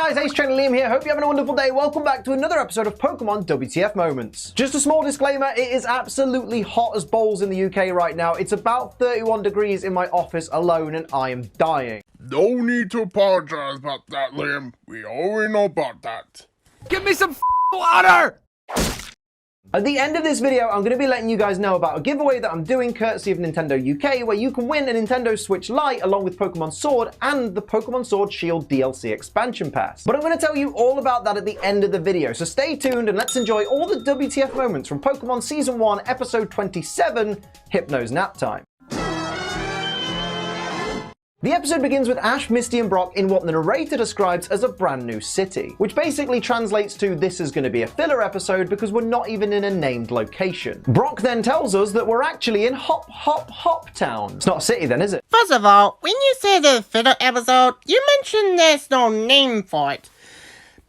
guys, Ace Trainer Liam here. Hope you're having a wonderful day. Welcome back to another episode of Pokemon WTF Moments. Just a small disclaimer, it is absolutely hot as balls in the UK right now. It's about 31 degrees in my office alone and I am dying. No need to apologize about that, Liam. We already know about that. Give me some water! At the end of this video, I'm going to be letting you guys know about a giveaway that I'm doing courtesy of Nintendo UK, where you can win a Nintendo Switch Lite along with Pokemon Sword and the Pokemon Sword Shield DLC expansion pass. But I'm going to tell you all about that at the end of the video, so stay tuned and let's enjoy all the WTF moments from Pokemon Season 1, Episode 27, Hypno's Naptime. The episode begins with Ash, Misty, and Brock in what the narrator describes as a brand new city, which basically translates to this is going to be a filler episode because we're not even in a named location. Brock then tells us that we're actually in Hop Town. It's not a city then, is it? First of all, when you say the filler episode, you mentioned there's no name for it.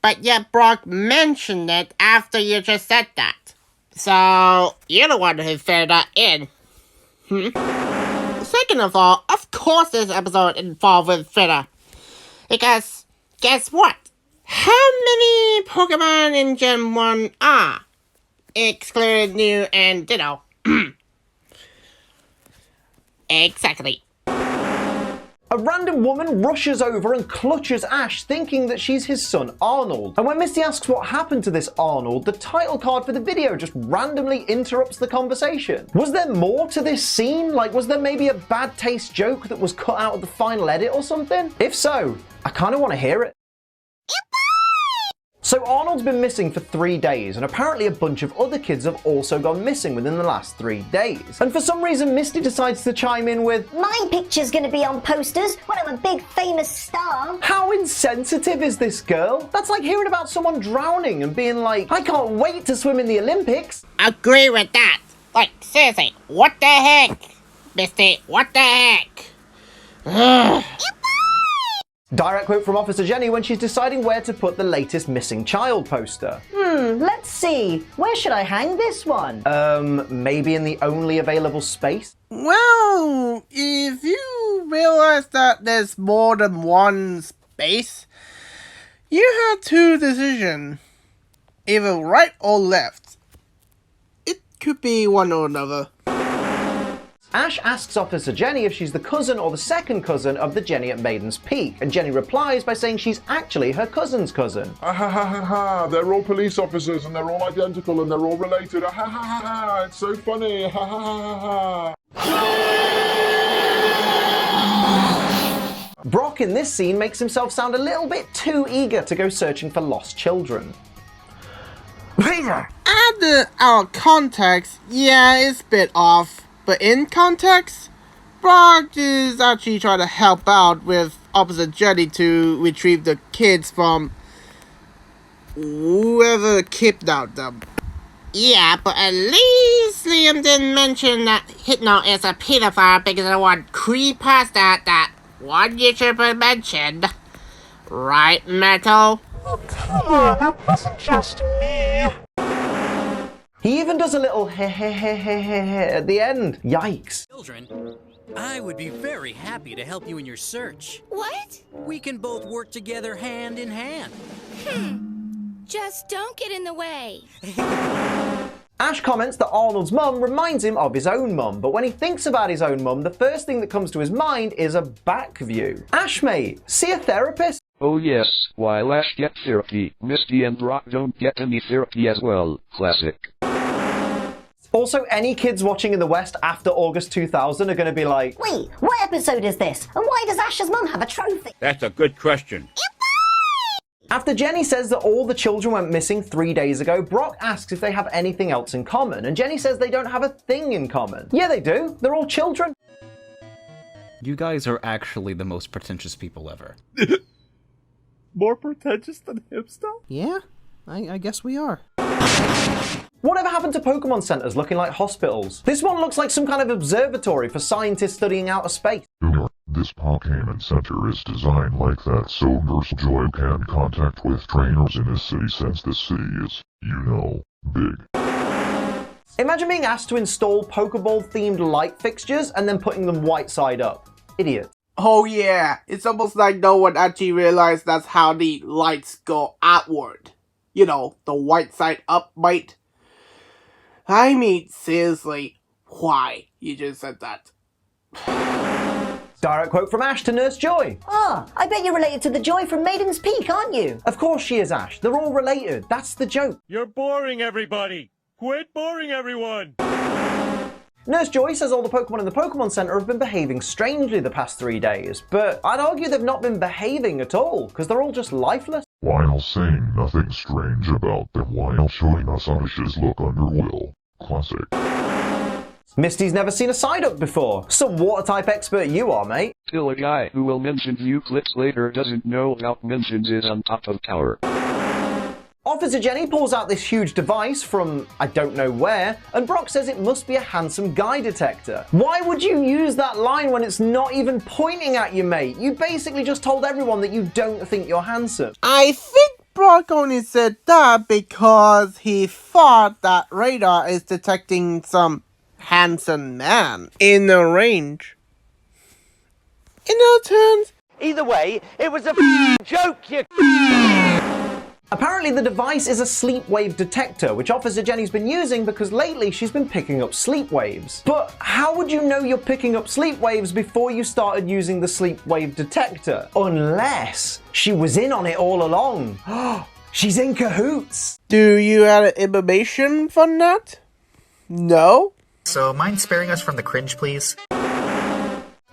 But yet Brock mentioned it after you just said that. So, you're the one who filled that in. Second of all, of course this episode involved with filler. Because, guess what? How many Pokemon in Gen 1 are? Excluding New and Ditto. Exactly. A random woman rushes over and clutches Ash, thinking that she's his son Arnold. And when Misty asks what happened to this Arnold, the title card for the video just randomly interrupts the conversation. Was there more to this scene? Like, was there maybe a bad taste joke that was cut out of the final edit or something? If so, I kind of want to hear it. So Arnold's been missing for 3 days, and apparently a bunch of other kids have also gone missing within the last 3 days. And for some reason, Misty decides to chime in with, "My picture's gonna be on posters when I'm a big famous star." How insensitive is this girl? That's like hearing about someone drowning and being like, I can't wait to swim in the Olympics. Agree with that. Like, seriously, what the heck? Misty, what the heck? Ugh. Direct quote from Officer Jenny when she's deciding where to put the latest missing child poster. Let's see. Where should I hang this one? Maybe in the only available space? Well, if you realize that there's more than one space, you have two decisions. Either right or left. It could be one or another. Ash asks Officer Jenny if she's the cousin or the second cousin of the Jenny at Maiden's Peak, and Jenny replies by saying she's actually her cousin's cousin. Ha ha ha ha ha, they're all police officers and they're all identical and they're all related. Ha ha ha ha, it's so funny. Ha ha ha ha. Brock in this scene makes himself sound a little bit too eager to go searching for lost children. Out of context, yeah, it's a bit off. But in context, Brock is actually trying to help out with Officer Jenny to retrieve the kids from whoever kidnapped them. Yeah, but at least Liam didn't mention that Hypno is a pedophile because of one creepypasta that one YouTuber mentioned. Right, Metal? Oh, come on, that wasn't just me. He even does a little heh heh heh heh heh heh at the end. Yikes. Children, I would be very happy to help you in your search. What? We can both work together hand in hand. Just don't get in the way. Ash comments that Arnold's mum reminds him of his own mum, but when he thinks about his own mum, the first thing that comes to his mind is a back view. Ash, mate, see a therapist? Oh yes, while Ash gets therapy, Misty and Brock don't get any therapy as well. Classic. Also, any kids watching in the West after August 2000 are going to be like, Wait, what episode is this? And why does Ash's mum have a trophy? That's a good question. After Jenny says that all the children went missing 3 days ago, Brock asks if they have anything else in common, and Jenny says they don't have a thing in common. Yeah, they do. They're all children. You guys are actually the most pretentious people ever. More pretentious than hipster? Yeah, I guess we are. Whatever happened to Pokemon centers looking like hospitals? This one looks like some kind of observatory for scientists studying outer space. This Pokémon Center is designed like that so Nurse Joy can contact with trainers in this city since this city is, big. Imagine being asked to install Pokeball-themed light fixtures and then putting them white side up. Idiot. Oh yeah, it's almost like no one actually realized that's how the lights go outward. You know, the white side up, mate. I mean, seriously, why you just said that? Direct quote from Ash to Nurse Joy. Ah, I bet you're related to the Joy from Maiden's Peak, aren't you? Of course she is, Ash. They're all related. That's the joke. You're boring everybody. Quit boring everyone. Nurse Joy says all the Pokemon in the Pokemon Center have been behaving strangely the past 3 days, but I'd argue they've not been behaving at all, because they're all just lifeless. While saying nothing strange about them while showing us Ash's look under will. Classic. Misty's never seen a Psyduck before. Some water type expert you are, mate. Still a guy who will mention view clips later doesn't know about mentions is on top of tower. Officer Jenny pulls out this huge device from I don't know where, and Brock says it must be a handsome guy detector. Why would you use that line when it's not even pointing at you, mate? You basically just told everyone that you don't think you're handsome. I think Brock only said that because he thought that radar is detecting some handsome man in the range. In other terms, Either way, it was a joke, you. Apparently the device is a sleep wave detector, which Officer Jenny's been using because lately she's been picking up sleep waves. But how would you know you're picking up sleep waves before you started using the sleep wave detector? Unless she was in on it all along. She's in cahoots. do you have information from that? No? So mind sparing us from the cringe, please?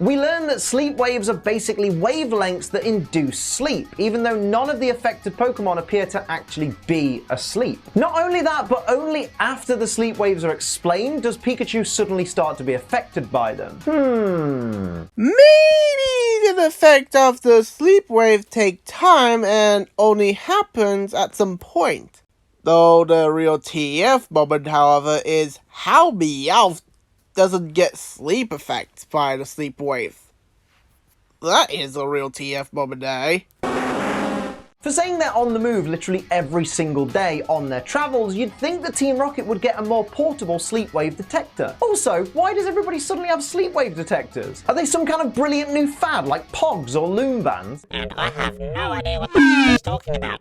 We learn that sleep waves are basically wavelengths that induce sleep, even though none of the affected Pokemon appear to actually be asleep. Not only that, but only after the sleep waves are explained does Pikachu suddenly start to be affected by them. Maybe the effect of the sleep wave take time and only happens at some point. Though the real TF moment, however, is how Meowth doesn't get sleep effects by the sleep wave. That is a real TF moment, eh? For saying they're on the move literally every single day on their travels, you'd think that Team Rocket would get a more portable sleep wave detector. Also, why does everybody suddenly have sleep wave detectors? Are they some kind of brilliant new fad like Pogs or Loom Bands? And I have no idea what he's talking about.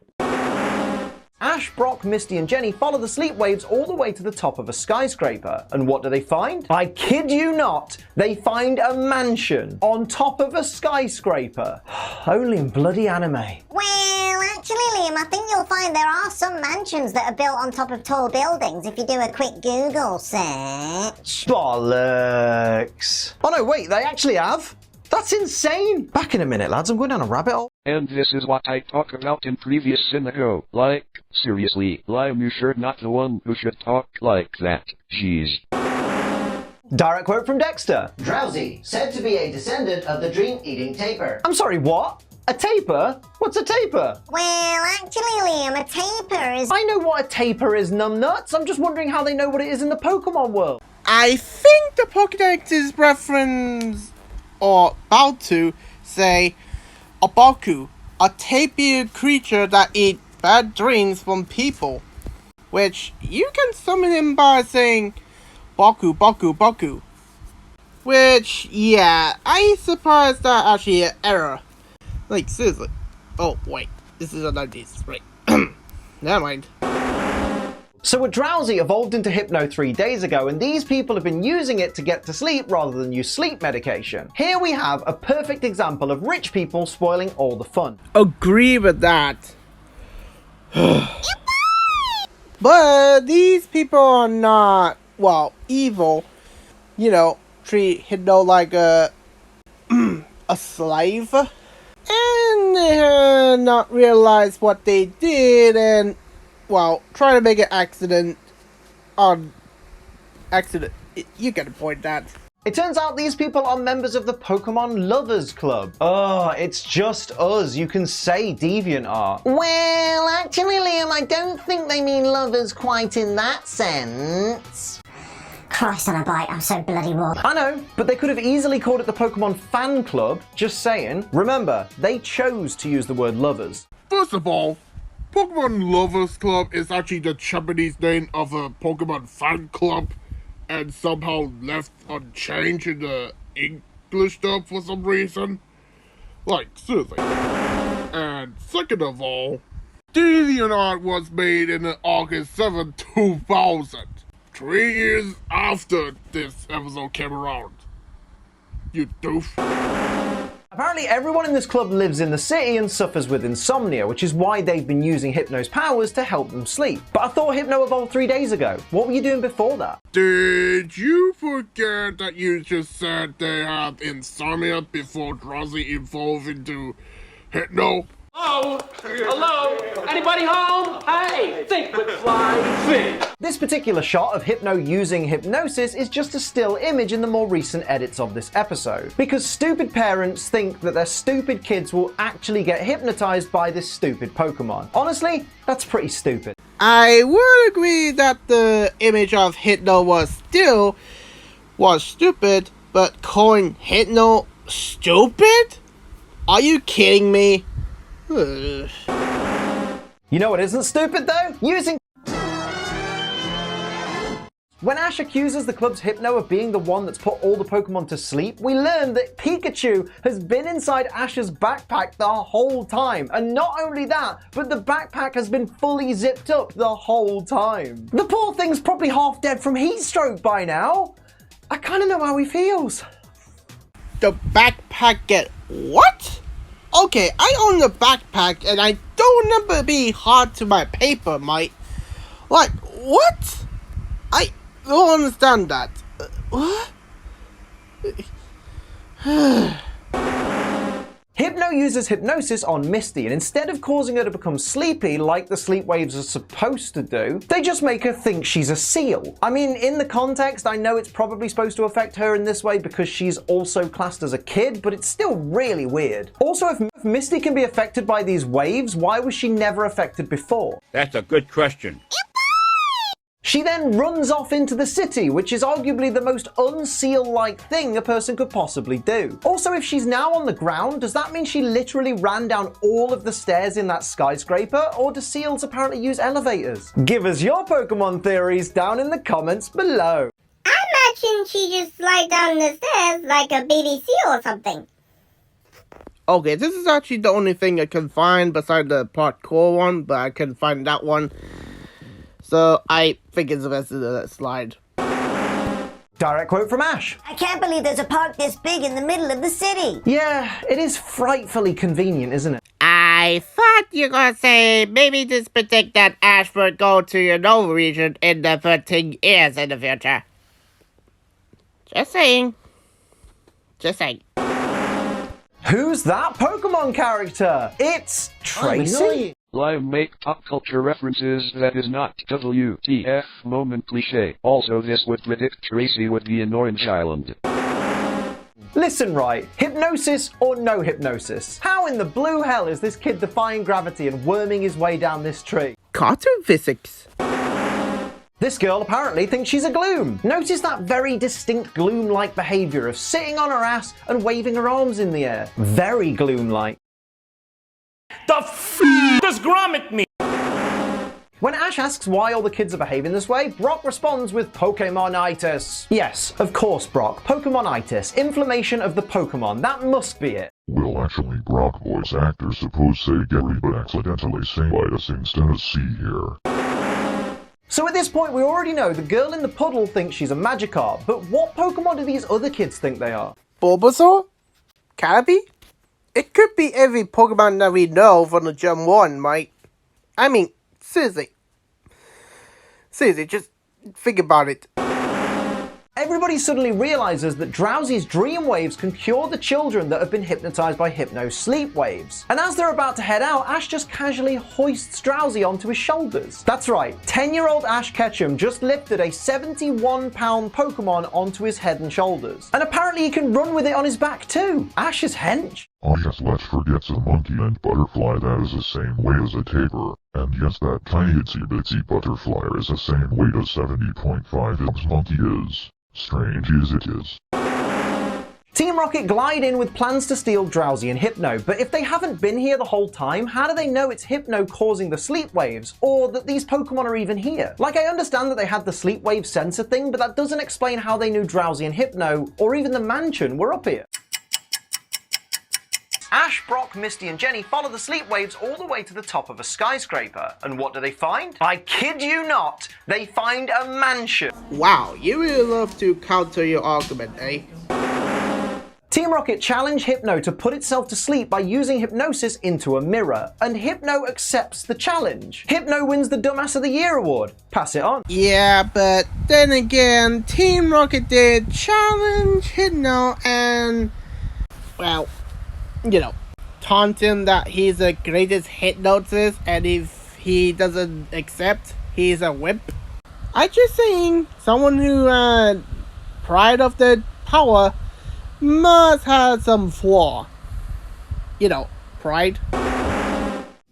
Ash, Brock, Misty and Jenny follow the sleep waves all the way to the top of a skyscraper. And what do they find? I kid you not, they find a mansion on top of a skyscraper. Only in bloody anime. Well, actually, Liam, I think you'll find there are some mansions that are built on top of tall buildings if you do a quick Google search. Bollocks. Oh no, wait, they actually have? That's insane! Back in a minute, lads, I'm going down a rabbit hole. And this is what I talked about in previous Cynico. Like, seriously, Liam, you sure not the one who should talk like that. Jeez. Direct quote from Dexter. Drowsy, said to be a descendant of the dream-eating tapir. I'm sorry, what? A taper? What's a taper? Well, actually, Liam, a taper is... I know what a taper is, numbnuts. I'm just wondering how they know what it is in the Pokemon world. I think the Pokédex is reference or about to say a Baku, a tapir creature that eats bad dreams from people, which you can summon him by saying Baku, Baku, Baku. Which, yeah, I surprised that actually an error. Like, seriously. Oh, wait, this is a 90s, right? Never mind. So a Drowsy evolved into Hypno 3 days ago, and these people have been using it to get to sleep rather than use sleep medication. Here we have a perfect example of rich people spoiling all the fun. Agree with that. But these people are not, well, evil. You know, treat Hypno like a slave. And they have not realized what they did and, well, try to make an accident on accident. You get the point, Dad. It turns out these people are members of the Pokemon Lovers Club. Oh, it's just us. You can say DeviantArt. Well, actually, Liam, I don't think they mean lovers quite in that sense. Christ on a bike, I'm so bloody raw. I know, but they could have easily called it the Pokemon Fan Club. Just saying. Remember, they chose to use the word lovers. First of all, Pokemon Lovers Club is actually the Japanese name of a Pokemon fan club and somehow left unchanged in the English dub for some reason. Like, seriously. And second of all, DeviantArt was made in August 7, 2000. 3 years after this episode came around. You doof. Apparently everyone in this club lives in the city and suffers with insomnia, which is why they've been using Hypno's powers to help them sleep. But I thought Hypno evolved 3 days ago. What were you doing before that? Did you forget that you just said they had insomnia before Drowsy evolved into Hypno? Hello? Hello? Anybody home? Hey, think with flying fish. This particular shot of Hypno using hypnosis is just a still image in the more recent edits of this episode. Because stupid parents think that their stupid kids will actually get hypnotized by this stupid Pokemon. Honestly, that's pretty stupid. I would agree that the image of Hypno was stupid, but calling Hypno stupid? Are you kidding me? You know what isn't stupid though? Using... When Ash accuses the club's Hypno of being the one that's put all the Pokemon to sleep, we learn that Pikachu has been inside Ash's backpack the whole time. And not only that, but the backpack has been fully zipped up the whole time. The poor thing's probably half dead from heat stroke by now. I kind of know how he feels. The backpack get what? Okay, I own the backpack and I don't remember being hard to my paper, mate. Like, what? I don't understand that. What? Hypno uses hypnosis on Misty, and instead of causing her to become sleepy like the sleep waves are supposed to do, they just make her think she's a seal. I mean, in the context, I know it's probably supposed to affect her in this way because she's also classed as a kid, but it's still really weird. Also, if Misty can be affected by these waves, why was she never affected before? That's a good question. She then runs off into the city, which is arguably the most unseal-like thing a person could possibly do. Also, if she's now on the ground, does that mean she literally ran down all of the stairs in that skyscraper? Or do seals apparently use elevators? Give us your Pokemon theories down in the comments below. I imagine she just slid down the stairs like a baby seal or something. Okay, this is actually the only thing I can find beside the parkour one, but I couldn't find that one. So I think it's the best of the slide. Direct quote from Ash. I can't believe there's a park this big in the middle of the city. Yeah, it is frightfully convenient, isn't it? I thought you were gonna say maybe just predict that Ash would go to your Nova region in the 13 years in the future. Just saying. Just saying. Who's that Pokemon character? It's Tracy. Live make pop culture references that is not WTF moment cliche. Also, this would predict Tracy would be in Orange Island. Listen right, hypnosis or no hypnosis? How in the blue hell is this kid defying gravity and worming his way down this tree? Cartoon physics. This girl apparently thinks she's a Gloom. Notice that very distinct Gloom-like behavior of sitting on her ass and waving her arms in the air. Very Gloom-like. The does Gromit me? When Ash asks why all the kids are behaving this way, Brock responds with Pokemon-itis. Yes, of course, Brock. Pokemon-itis. Inflammation of the Pokemon. That must be it. Well, actually, Brock voice actors suppose say Gary but accidentally say itis instead of C here. So at this point, we already know the girl in the puddle thinks she's a Magikarp, but what Pokemon do these other kids think they are? Bulbasaur? Caterpie? It could be every Pokemon that we know from the Gen 1, mate. I mean, seriously. Seriously, just think about it. Everybody suddenly realizes that Drowsy's dream waves can cure the children that have been hypnotized by Hypno's sleep waves. And as they're about to head out, Ash just casually hoists Drowsy onto his shoulders. That's right, 10-year-old Ash Ketchum just lifted a 71-pound Pokemon onto his head and shoulders. And apparently he can run with it on his back too. Ash is hench. Oh yes, let's forget the monkey and butterfly that is the same weight as a tapir. And yes, that tiny itsy bitsy butterfly is the same weight as 70.5 monkey is. Strange as it is. Team Rocket glide in with plans to steal Drowsy and Hypno, but if they haven't been here the whole time, how do they know it's Hypno causing the sleep waves, or that these Pokemon are even here? Like, I understand that they had the sleep wave sensor thing, but that doesn't explain how they knew Drowsy and Hypno, or even the mansion, were up here. Ash, Brock, Misty, and Jenny follow the sleep waves all the way to the top of a skyscraper. And what do they find? I kid you not, they find a mansion. Wow, you really love to counter your argument, eh? Team Rocket challenge Hypno to put itself to sleep by using hypnosis into a mirror, and Hypno accepts the challenge. Hypno wins the Dumbass of the Year award. Pass it on. Yeah, but then again, Team Rocket did challenge Hypno and, well, you know, taunt him that he's the greatest hypnotist, and if he doesn't accept, he's a wimp. I just saying, someone who had pride of the power must have some flaw. You know, pride.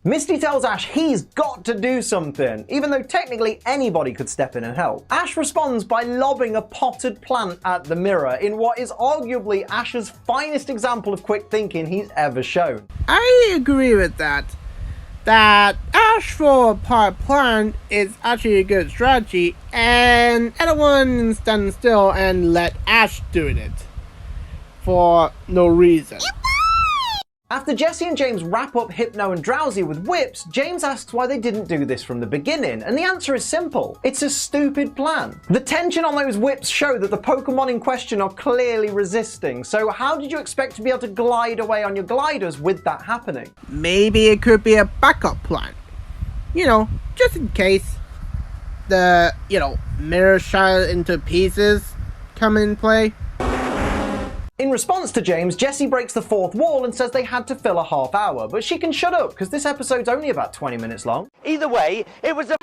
Misty tells Ash he's got to do something, even though technically anybody could step in and help. Ash responds by lobbing a potted plant at the mirror in what is arguably Ash's finest example of quick thinking he's ever shown. I agree with that. That Ash for a potted plant is actually a good strategy, and everyone stand still and let Ash do it. For no reason. After Jesse and James wrap up Hypno and Drowsy with whips, James asks why they didn't do this from the beginning, and the answer is simple. It's a stupid plan. The tension on those whips show that the Pokemon in question are clearly resisting, so how did you expect to be able to glide away on your gliders with that happening? Maybe it could be a backup plan. You know, just in case the, you know, mirror shattered into pieces come in play. In response to James, Jessie breaks the fourth wall and says they had to fill a half hour, but she can shut up because this episode's only about 20 minutes long. Either way, it was a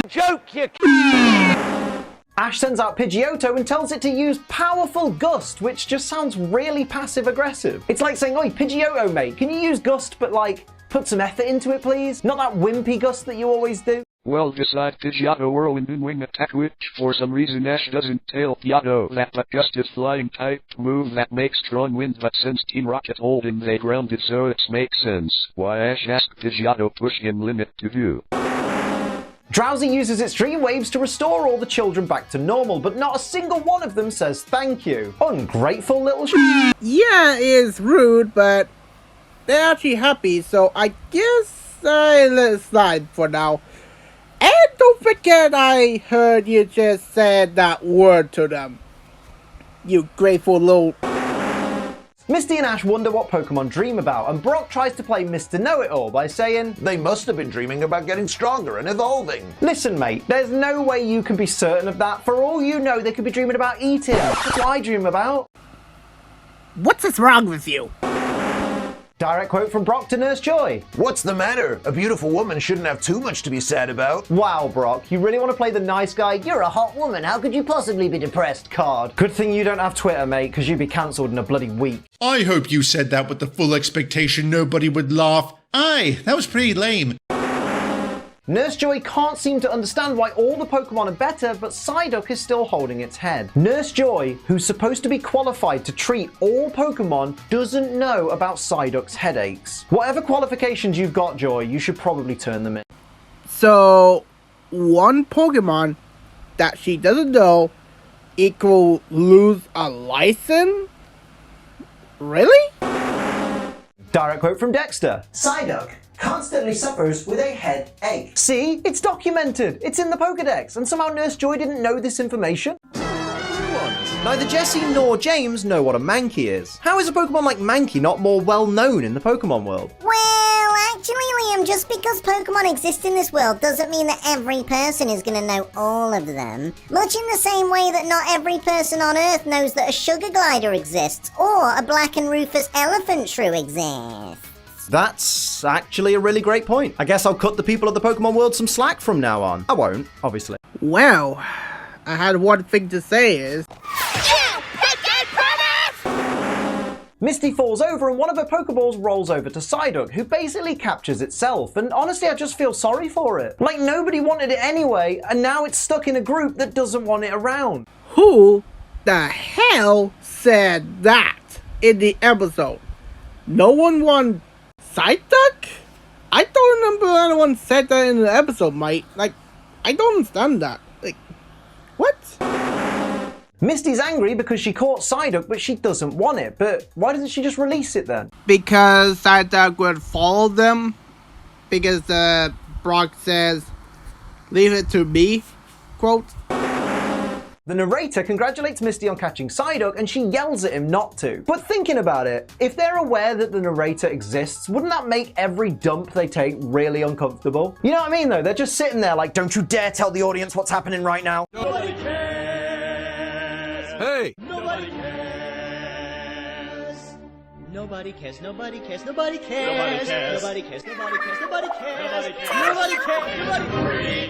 joke, you Ash sends out Pidgeotto and tells it to use Powerful Gust, which just sounds really passive-aggressive. It's like saying, oi, Pidgeotto, mate, can you use Gust, but like, put some effort into it, please? Not that wimpy Gust that you always do. Well, decide Pidgeotto Whirlwind Wing Attack, which for some reason Ash doesn't tell Pidgeotto that, but just is flying type move that makes strong wind, but since Team Rocket holding they grounded, so it makes sense why Ash asked Pidgeotto push him limit to view. Drowsy uses its Dream Waves to restore all the children back to normal, but not a single one of them says thank you. Ungrateful little Yeah, it is rude, but they're actually happy, so I guess I let it slide for now. And don't forget I heard you just said that word to them. You grateful little... Misty and Ash wonder what Pokemon dream about, and Brock tries to play Mr. Know-It-All by saying, they must have been dreaming about getting stronger and evolving. Listen, mate, there's no way you can be certain of that. For all you know, they could be dreaming about eating. That's what I dream about. What's wrong with you? Direct quote from Brock to Nurse Joy. What's the matter? A beautiful woman shouldn't have too much to be sad about. Wow, Brock, you really want to play the nice guy? You're a hot woman. How could you possibly be depressed card? Good thing you don't have Twitter, mate, because you'd be cancelled in a bloody week. I hope you said that with the full expectation nobody would laugh. Aye, that was pretty lame. Nurse Joy can't seem to understand why all the Pokemon are better, but Psyduck is still holding its head. Nurse Joy, who's supposed to be qualified to treat all Pokemon, doesn't know about Psyduck's headaches. Whatever qualifications you've got, Joy, you should probably turn them in. So, one Pokemon that she doesn't know equal lose a license? Really? Direct quote from Dexter. Psyduck constantly suffers with a headache. See? It's documented. It's in the Pokedex, and somehow Nurse Joy didn't know this information. Neither Jesse nor James know what a Mankey is. How is a Pokemon like Mankey not more well known in the Pokemon world? Well, actually, Liam, just because Pokemon exist in this world doesn't mean that every person is going to know all of them. Much in the same way that not every person on Earth knows that a sugar glider exists or a black and rufous elephant shrew exists. That's actually a really great point. I guess I'll cut the people of the Pokemon world some slack from now on. I won't, obviously. Well, I had one thing to say is... Misty falls over and one of her Pokeballs rolls over to Psyduck, who basically captures itself, and honestly I just feel sorry for it. Like nobody wanted it anyway, and now it's stuck in a group that doesn't want it around. Who the hell said that in the episode? No one wanted Psyduck? I don't remember anyone said that in the episode, mate. Like, I don't understand that. Like, what? Misty's angry because she caught Psyduck, but she doesn't want it. But why doesn't she just release it then? Because Psyduck would follow them. Because Brock says, "Leave it to me," quote. The narrator congratulates Misty on catching Psyduck and she yells at him not to. But thinking about it, if they're aware that the narrator exists, wouldn't that make every dump they take really uncomfortable? You know what I mean though? They're just sitting there like, don't you dare tell the audience what's happening right now. Nobody cares. Hey! Nobody cares. Nobody cares, nobody cares, nobody cares. Nobody cares. Nobody cares, nobody cares, nobody cares. Nobody cares. Nobody cares. Nobody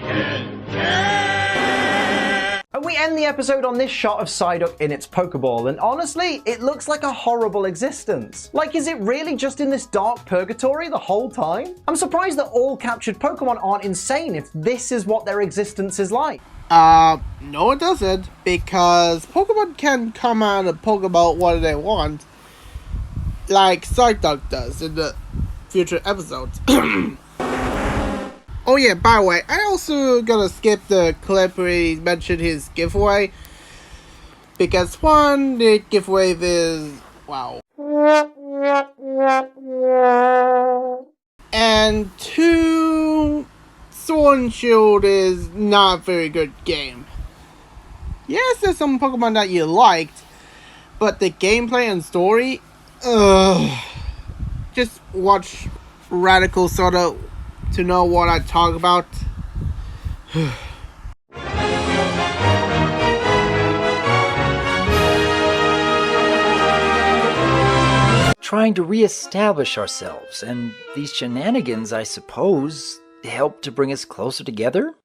cares. And we end the episode on this shot of Psyduck in its Pokeball, and honestly, it looks like a horrible existence. Like, is it really just in this dark purgatory the whole time? I'm surprised that all captured Pokemon aren't insane if this is what their existence is like. No it doesn't, because Pokemon can come out and Pokeball what they want, like Psyduck does in the future episodes. Oh yeah, by the way, I also gonna skip the clip where he mentioned his giveaway, because one, the giveaway is, wow. And two, Sword and Shield is not a very good game. Yes, there's some Pokemon that you liked, but the gameplay and story, just watch Radicalsoda to know what I talk about. Trying to re-establish ourselves, and these shenanigans, I suppose, help to bring us closer together?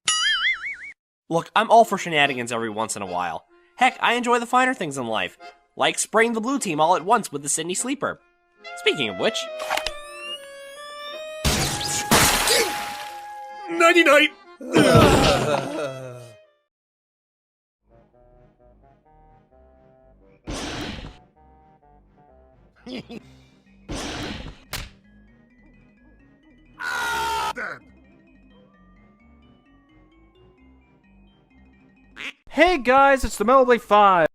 Look, I'm all for shenanigans every once in a while. Heck, I enjoy the finer things in life, like spraying the blue team all at once with the Sydney Sleeper. Speaking of which... Nighty-night! Hey guys, it's the Melody 5.